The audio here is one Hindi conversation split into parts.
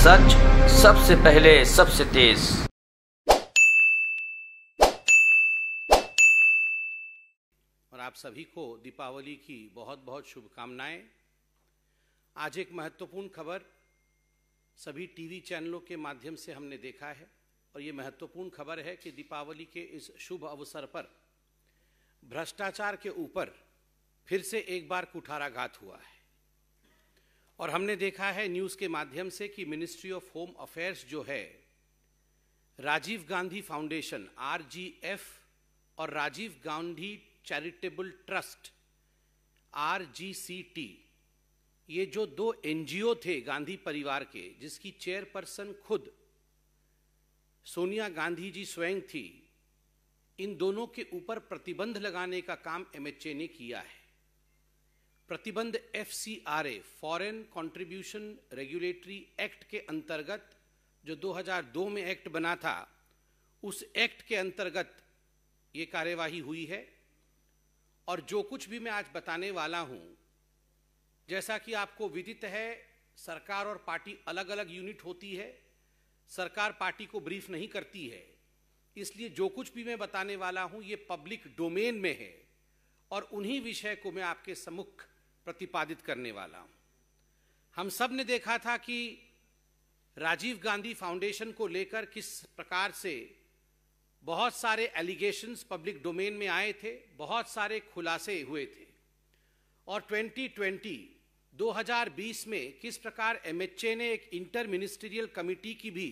सच सबसे पहले सबसे तेज। और आप सभी को दीपावली की बहुत बहुत शुभकामनाएं। आज एक महत्वपूर्ण खबर सभी टीवी चैनलों के माध्यम से हमने देखा है और ये महत्वपूर्ण खबर है कि दीपावली के इस शुभ अवसर पर भ्रष्टाचार के ऊपर फिर से एक बार कुठाराघात हुआ है। और हमने देखा है न्यूज़ के माध्यम से कि मिनिस्ट्री ऑफ होम अफेयर्स जो है, राजीव गांधी फाउंडेशन RGF और Rajiv Gandhi charitable trust RGCT, ये जो दो NGO थे गांधी परिवार के, जिसकी चेयरपर्सन खुद सोनिया गांधी जी स्वयं थी, इन दोनों के ऊपर प्रतिबंध लगाने का काम MHA ने किया है। प्रतिबंध FCRA foreign contribution regulatory act के अंतर्गत, जो 2002 में एक्ट बना था, उस एक्ट के अंतर्गत ये कार्यवाही हुई है। और जो कुछ भी मैं आज बताने वाला हूं, जैसा कि आपको विदित है, सरकार और पार्टी अलग अलग यूनिट होती है। सरकार पार्टी को ब्रीफ नहीं करती है, इसलिए जो कुछ भी मैं बताने वाला हूं ये पब्लिक डोमेन में है और उन्हीं विषय को मैं आपके सम्मुख प्रतिपादित करने वाला हूं। हम सब ने देखा था कि राजीव गांधी फाउंडेशन को लेकर किस प्रकार से बहुत सारे एलिगेशंस पब्लिक डोमेन में आए थे, बहुत सारे खुलासे हुए थे। और 2020 में किस प्रकार MHA ने एक इंटर मिनिस्ट्रियल कमिटी की भी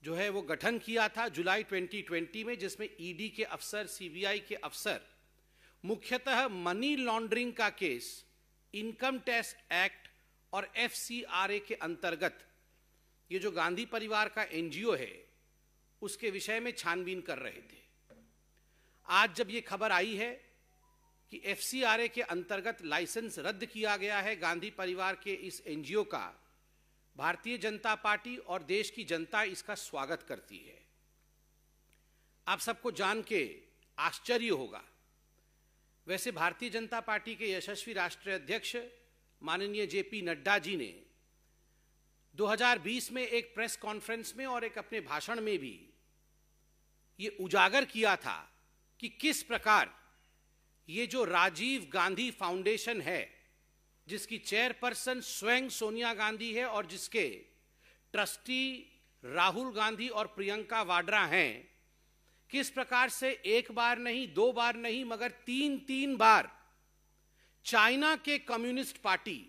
जो है वो गठन किया था जुलाई 2020 में, जिसमें ED के अफसर, CBI के अफसर मुख्यतः मनी लॉन्ड्रिंग का केस इनकम टैक्स एक्ट और FCRA के अंतर्गत ये जो गांधी परिवार का NGO है उसके विषय में छानबीन कर रहे थे। आज जब ये खबर आई है कि FCRA के अंतर्गत लाइसेंस रद्द किया गया है गांधी परिवार के इस NGO का, भारतीय जनता पार्टी और देश की जनता इसका स्वागत करती है। आप सबको जान के आश्चर्य होगा, वैसे भारतीय जनता पार्टी के यशस्वी राष्ट्रीय अध्यक्ष माननीय JP नड्डा जी ने 2020 में एक प्रेस कॉन्फ्रेंस में और एक अपने भाषण में भी ये उजागर किया था कि किस प्रकार ये जो राजीव गांधी फाउंडेशन है, जिसकी चेयरपर्सन स्वयं सोनिया गांधी है और जिसके ट्रस्टी राहुल गांधी और प्रियंका वाड्रा हैं, किस प्रकार से एक बार नहीं, दो बार नहीं, मगर तीन बार चाइना के कम्युनिस्ट पार्टी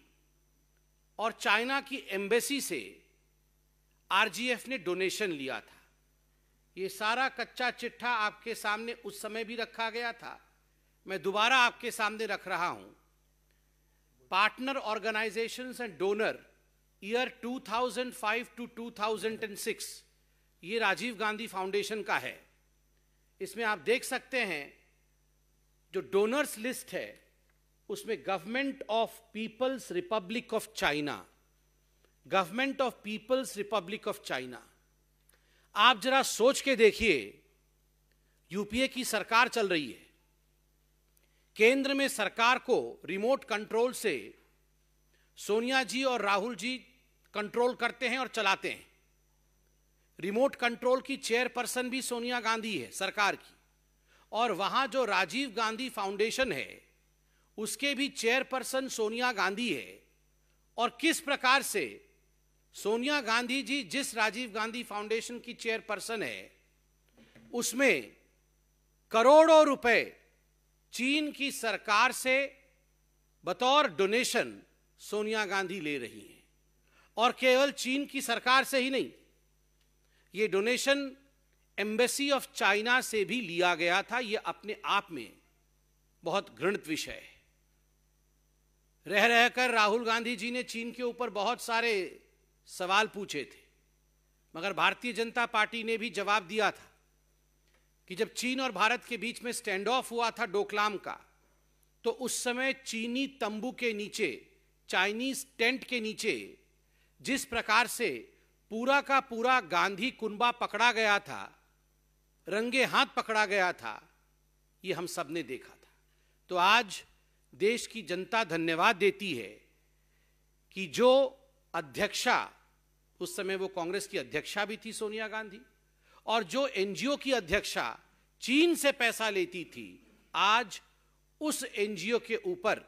और चाइना की एम्बेसी से RGF ने डोनेशन लिया था। ये सारा कच्चा चिट्ठा आपके सामने उस समय भी रखा गया था, मैं दोबारा आपके सामने रख रहा हूं। Partner organisations and donor year 2005 to 2006 ये राजीव गांधी फाउंडेशन का है। इसमें आप देख सकते हैं जो डोनर्स लिस्ट है उसमें government of People's Republic of China, government of People's Republic of China. आप जरा सोच के देखिए, UPA की सरकार चल रही है, केंद्र में सरकार को रिमोट कंट्रोल से सोनिया जी और राहुल जी कंट्रोल करते हैं और चलाते हैं। रिमोट कंट्रोल की चेयरपर्सन भी सोनिया गांधी है सरकार की, और वहां जो राजीव गांधी फाउंडेशन है उसके भी चेयरपर्सन सोनिया गांधी है। और किस प्रकार से सोनिया गांधी जी जिस राजीव गांधी फाउंडेशन की चेयरपर्सन है उसमें करोड़ों रुपए चीन की सरकार से बतौर डोनेशन सोनिया गांधी ले रही हैं। और केवल चीन की सरकार से ही नहीं, ये डोनेशन एम्बेसी ऑफ चाइना से भी लिया गया था। ये अपने आप में बहुत घृणित विषय है। रह रहकर राहुल गांधी जी ने चीन के ऊपर बहुत सारे सवाल पूछे थे, मगर भारतीय जनता पार्टी ने भी जवाब दिया था कि जब चीन और भारत के बीच में स्टैंड ऑफ हुआ था डोकलाम का, तो उस समय चीनी तंबू के नीचे, चाइनीज टेंट के नीचे जिस प्रकार से पूरा का पूरा गांधी कुनबा पकड़ा गया था, रंगे हाथ पकड़ा गया था, ये हम सब ने देखा था। तो आज देश की जनता धन्यवाद देती है कि जो अध्यक्षा उस समय वो कांग्रेस की अध्यक्षा भी थी सोनिया गांधी, और जो एनजीओ की अध्यक्षा चीन से पैसा लेती थी, आज उस एनजीओ के ऊपर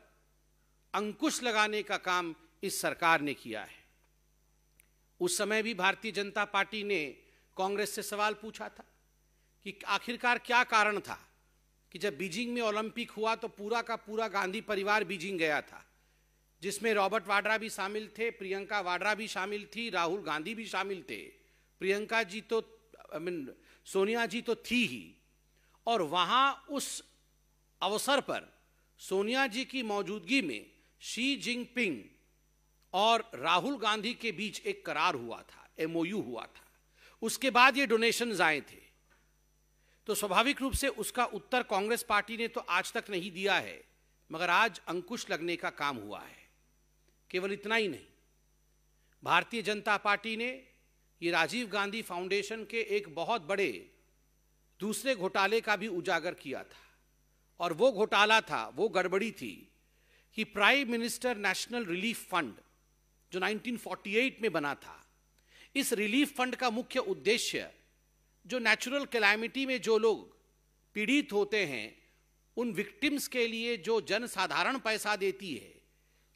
अंकुश लगाने का काम इस सरकार ने किया है। उस समय भी भारतीय जनता पार्टी ने कांग्रेस से सवाल पूछा था कि आखिरकार क्या कारण था कि जब बीजिंग में ओलंपिक हुआ तो पूरा का पूरा गांधी परिवार बीजिंग गया था, जिसमें रॉबर्ट वाड्रा भी शामिल थे, प्रियंका वाड्रा भी शामिल थी, राहुल गांधी भी शामिल थे, प्रियंका जी तो सोनिया जी तो थी ही। और वहां उस अवसर पर सोनिया जी की मौजूदगी में शी जिनपिंग और राहुल गांधी के बीच एक करार हुआ था, एमओयू हुआ था। उसके बाद ये डोनेशंस आए थे, तो स्वाभाविक रूप से उसका उत्तर कांग्रेस पार्टी ने तो आज तक नहीं दिया है, मगर आज अंकुश लगने का काम हुआ है। केवल इतना ही नहीं, भारतीय जनता पार्टी ने ये राजीव गांधी फाउंडेशन के एक बहुत बड़े दूसरे घोटाले का भी उजागर किया था, और वो घोटाला था, वो गड़बड़ी थी कि prime minister national relief fund जो 1948 में बना था, इस रिलीफ फंड का मुख्य उद्देश्य जो नेचुरल कैलामिटी में जो लोग पीड़ित होते हैं, उन विक्टिम्स के लिए जो जनसाधारण पैसा देती है,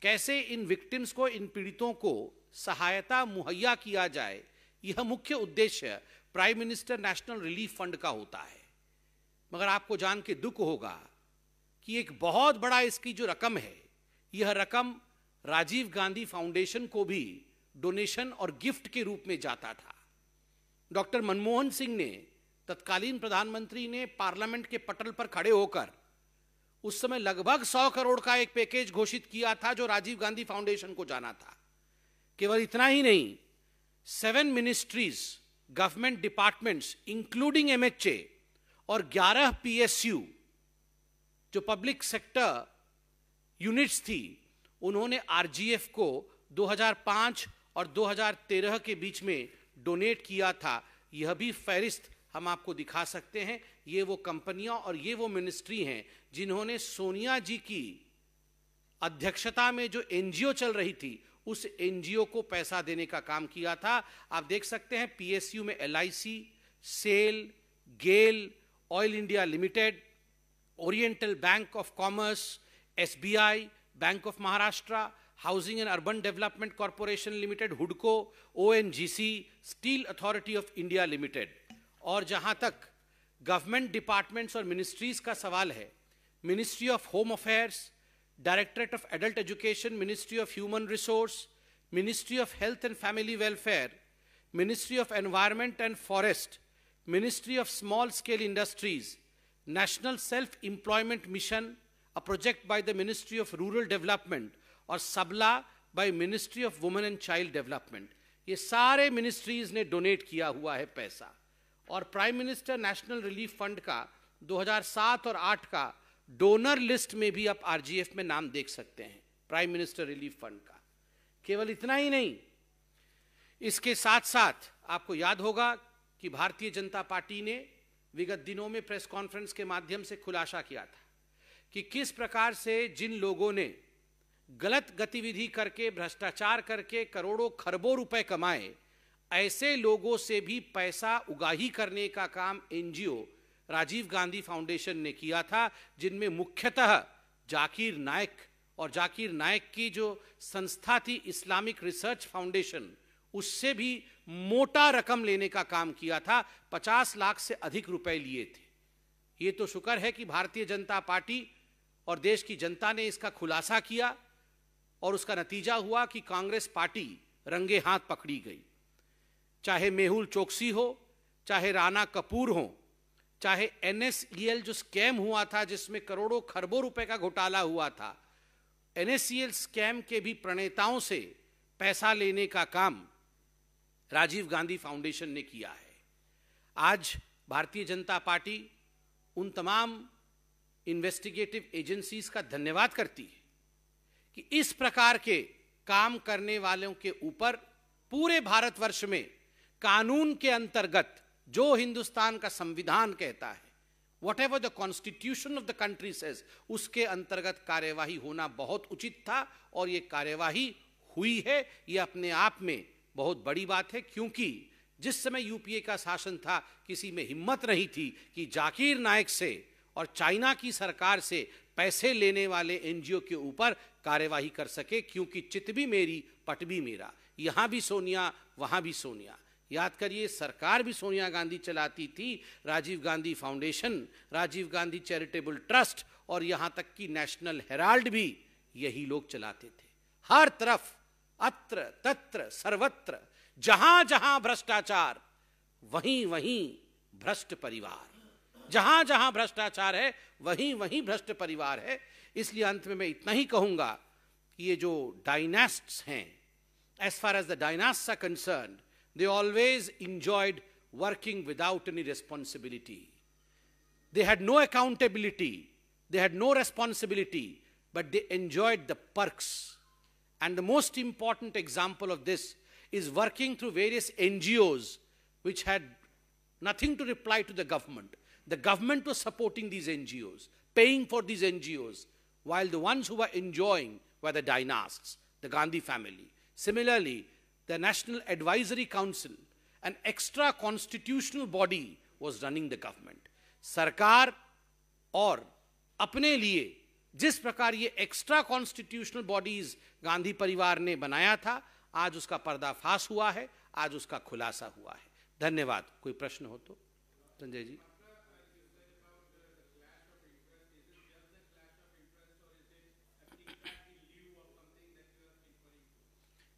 कैसे इन विक्टिम्स को, इन पीड़ितों को सहायता मुहैया किया जाए, यह मुख्य उद्देश्य prime minister national relief fund का होता है। मगर आपको जान के दुख होगा कि एक बहुत बड़ा इसकी जो रकम है, यह रकम राजीव गांधी फाउंडेशन को भी डोनेशन और गिफ्ट के रूप में जाता था। डॉक्टर मनमोहन सिंह ने, तत्कालीन प्रधानमंत्री ने, पार्लियामेंट के पटल पर खड़े होकर उस समय लगभग 100 करोड़ का एक पैकेज घोषित किया था जो राजीव गांधी फाउंडेशन को जाना था। केवल इतना ही नहीं, 7 ministries, government departments including MHA और 11 पीएसयू जो पब्लिक सेक्टर यूनिट्स थी, उन्होंने आरजीएफ को 2005 और 2013 के बीच में डोनेट किया था। यह भी फहरिस्त हम आपको दिखा सकते हैं। ये वो कंपनियां और ये वो मिनिस्ट्री हैं जिन्होंने सोनिया जी की अध्यक्षता में जो एनजीओ चल रही थी, उस एनजीओ को पैसा देने का काम किया था। आप देख सकते हैं पीएसयू में LIC, SAIL, GAIL, Oil India Limited, Oriental Bank of Commerce, SBI, Bank of Maharashtra, Housing and Urban Development Corporation Limited, हुडको, ONGC, Steel Authority of India Limited. और जहां तक गवर्नमेंट डिपार्टमेंट्स और मिनिस्ट्रीज का सवाल है, ministry of home affairs, directorate of adult education, ministry of human resource, ministry of health and family welfare, ministry of environment and forest, ministry of small scale industries, national self employment mission, a project by the Ministry of Rural Development, और सबला by Ministry of Women and Child Development। ये सारे मिनिस्ट्रीज ने डोनेट किया हुआ है पैसा। और prime minister national relief fund का 2007 और 8 का डोनर लिस्ट में भी आप आरजीएफ में नाम देख सकते हैं, प्राइम मिनिस्टर रिलीफ फंड का। केवल इतना ही नहीं, इसके साथ साथ आपको याद होगा कि भारतीय जनता पार्टी ने विगत दिनों में प्रेस कॉन्फ्रेंस के माध्यम से खुलासा किया था कि किस प्रकार से जिन लोगों ने गलत गतिविधि करके, भ्रष्टाचार करके करोड़ों खरबों रुपए कमाए, ऐसे लोगों से भी पैसा उगाही करने का काम एनजीओ राजीव गांधी फाउंडेशन ने किया था, जिनमें मुख्यतः जाकिर नायक और जाकिर नायक की जो संस्था थी इस्लामिक रिसर्च फाउंडेशन, उससे भी मोटा रकम लेने का काम किया था। 50 लाख से अधिक रुपए लिए थे। ये तो शुक्र है कि भारतीय जनता पार्टी और देश की जनता ने इसका खुलासा किया, और उसका नतीजा हुआ कि कांग्रेस पार्टी रंगे हाथ पकड़ी गई। चाहे मेहुल चोकसी हो, चाहे राणा कपूर हो, चाहे एनएसईएल जो स्कैम हुआ था जिसमें करोड़ों खरबों रुपए का घोटाला हुआ था, एनएसईएल स्कैम के भी प्रणेताओं से पैसा लेने का काम राजीव गांधी फाउंडेशन ने किया है। आज भारतीय जनता पार्टी उन तमाम इन्वेस्टिगेटिव एजेंसीज का धन्यवाद करती है कि इस प्रकार के काम करने वालों के ऊपर पूरे भारतवर्ष में कानून के अंतर्गत जो हिंदुस्तान का संविधान कहता है, whatever the constitution of the country says, उसके अंतर्गत कार्यवाही होना बहुत उचित था, और ये कार्यवाही हुई है। ये अपने आप में बहुत बड़ी बात है, क्योंकि जिस समय यूपीए का शासन था किसी में हिम्मत नहीं थी कि जाकिर नाइक से और चाइना की सरकार से पैसे लेने वाले एनजीओ के ऊपर कार्यवाही कर सके, क्योंकि चित भी मेरी पट भी मेरा, यहां भी सोनिया वहां भी सोनिया। याद करिए, सरकार भी सोनिया गांधी चलाती थी, Rajiv Gandhi foundation, Rajiv Gandhi charitable trust और यहां तक कि नेशनल हेराल्ड भी यही लोग चलाते थे। हर तरफ अत्र तत्र सर्वत्र जहां जहां भ्रष्टाचार वहीं वहीं भ्रष्ट परिवार, जहां जहां भ्रष्टाचार है वहीं वहीं भ्रष्ट परिवार है। इसलिए अंत में मैं इतना ही कहूंगा कि ये जो डायनास्ट्स हैं, as far as the dynasts are concerned, they always enjoyed working without any responsibility. They had no accountability, they had no responsibility, but they enjoyed the perks. And the most important example of this is working through various NGOs which had nothing to reply to the government. The government was supporting these NGOs, paying for these NGOs, while the ones who were enjoying were the dynasts, the Gandhi family. Similarly, the National Advisory Council, an extra constitutional body, was running the government. सरकार और अपने लिए जिस प्रकार ये एक्स्ट्रा कॉन्स्टिट्यूशनल बॉडीज गांधी परिवार ने बनाया था, आज उसका पर्दाफाश हुआ है, आज उसका खुलासा हुआ है। धन्यवाद। कोई प्रश्न हो तो Sanjay ji.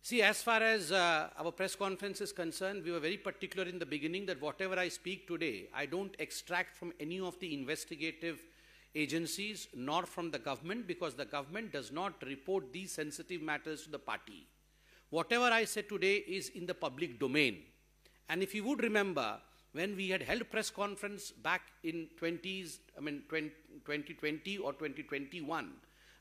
See, as far as our press conference is concerned, we were very particular in the beginning that whatever I speak today, I don't extract from any of the investigative agencies nor from the government, because the government does not report these sensitive matters to the party. Whatever I said today is in the public domain. And if you would remember, when we had held press conference back in 2020 or 2021,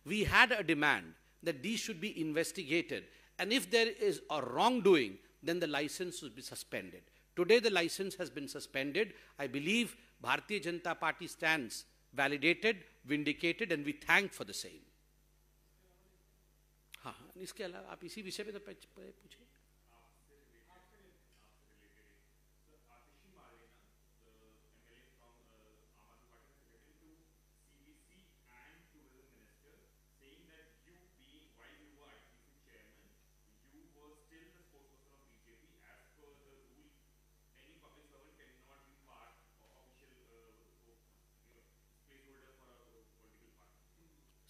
we had a demand that these should be investigated. And if there is a wrongdoing, then the license will be suspended. Today the license has been suspended. I believe Bharatiya Janata Party stands validated, vindicated, and we thank for the same. हाँ, इसके अलावा आप इसी विषय पे तो पूछे।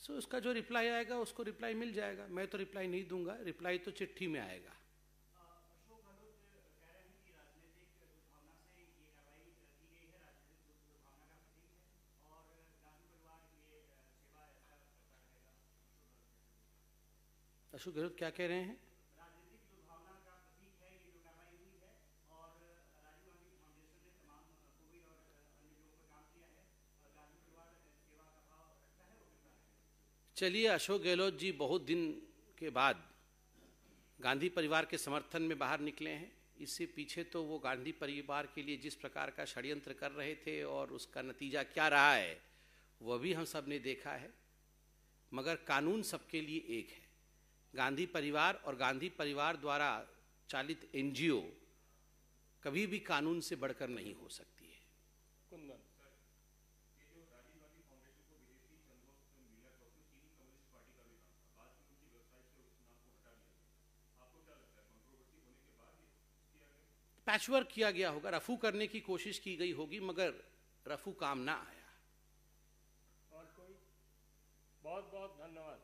सो उसका जो रिप्लाई आएगा उसको रिप्लाई मिल जाएगा। मैं तो रिप्लाई नहीं दूंगा, रिप्लाई तो चिट्ठी में आएगा। अशोक गहलोत क्या कह रहे हैं? चलिए, अशोक गहलोत जी बहुत दिन के बाद गांधी परिवार के समर्थन में बाहर निकले हैं। इससे पीछे तो वो गांधी परिवार के लिए जिस प्रकार का षड्यंत्र कर रहे थे और उसका नतीजा क्या रहा है वह भी हम सब ने देखा है। मगर कानून सबके लिए एक है। गांधी परिवार और गांधी परिवार द्वारा चालित एनजीओ कभी भी कानून से बढ़कर नहीं हो सकती है। कुंदन पैचवर्क किया गया होगा, रफू करने की कोशिश की गई होगी, मगर रफू काम ना आया। और कोई? बहुत बहुत धन्यवाद।